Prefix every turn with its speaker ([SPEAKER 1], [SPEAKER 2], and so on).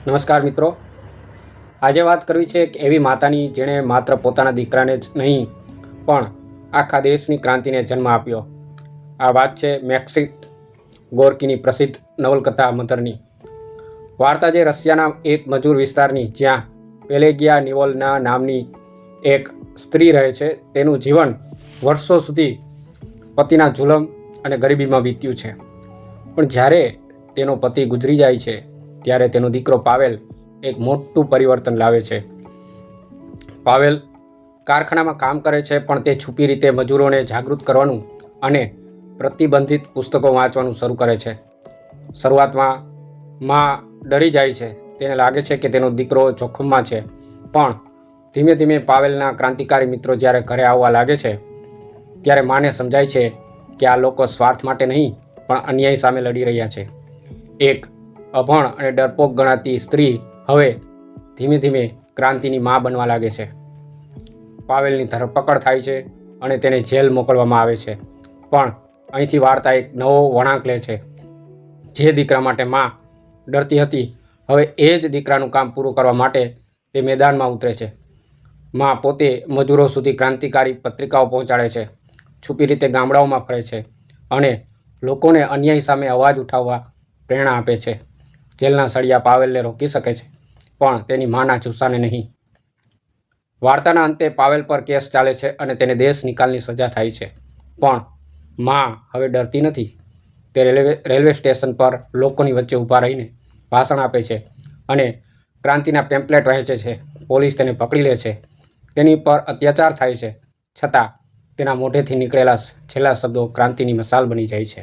[SPEAKER 1] નમસ્કાર મિત્રો, આજે વાત કરવી છે એક એવી માતાની જેણે માત્ર પોતાના દીકરાને જ નહીં પણ આખા દેશની ક્રાંતિને જન્મ આપ્યો. આ વાત છે મેક્સિમ ગોર્કીની પ્રસિદ્ધ નવલકથા મધરની. વાર્તા જે રશિયાના એક મજૂર વિસ્તારની જ્યાં પેલેગિયા નિવોલના નામની એક સ્ત્રી રહે છે તેનું જીવન વર્ષો સુધી પતિના જુલમ અને ગરીબીમાં વીત્યું છે. પણ જ્યારે તેનો પતિ ગુજરી જાય છે ત્યારે તેનો દીકરો પાવેલ એક મોટું પરિવર્તન લાવે છે. પાવેલ કારખાનામાં કામ કરે છે પણ તે છુપી રીતે મજૂરોને જાગૃત કરવાનું અને પ્રતિબંધિત પુસ્તકો વાંચવાનું શરૂ કરે છે. શરૂઆતમાં માં ડરી જાય છે, તેને લાગે છે કે તેનો દીકરો જોખમમાં છે, પણ ધીમે ધીમે પાવેલના ક્રાંતિકારી મિત્રો જ્યારે ઘરે આવવા લાગે છે ત્યારે માને સમજાય છે કે આ લોકો સ્વાર્થ માટે નહીં પણ અન્યાય સામે લડી રહ્યા છે. એક અભણ અને ડરપોક ગણાતી સ્ત્રી હવે ધીમે ધીમે ક્રાંતિની માં બનવા લાગે છે. પાવેલની ધરપકડ થાય છે અને તેને જેલ મોકલવામાં આવે છે. પણ અહીંથી વાર્તા એક નવો વળાંક લે છે. જે દીકરા માટે માં ડરતી હતી, હવે એ જ દીકરાનું કામ પૂરું કરવા માટે તે મેદાનમાં ઉતરે છે. માં પોતે મજૂરો સુધી ક્રાંતિકારી પત્રિકાઓ પહોંચાડે છે, છુપી રીતે ગામડાઓમાં ફરે છે અને લોકોને અન્યાય સામે અવાજ ઉઠાવવા પ્રેરણા આપે છે. જેલના સળિયા પાવેલને રોકી શકે છે પણ તેની માના જુસ્સાને નહીં. વાર્તાના અંતે પાવેલ પર કેસ ચાલે છે અને તેને દેશ નિકાલની સજા થાય છે. પણ માં હવે ડરતી નથી. તે રેલવે સ્ટેશન પર લોકોની વચ્ચે ઊભા રહીને ભાષણ આપે છે અને ક્રાંતિના પેમ્પલેટ વહેંચે છે. પોલીસ તેને પકડી લે છે, તેની પર અત્યાચાર થાય છે, છતાં તેના મોઢેથી નીકળેલા છેલ્લા શબ્દો ક્રાંતિની મશાલ બની જાય છે.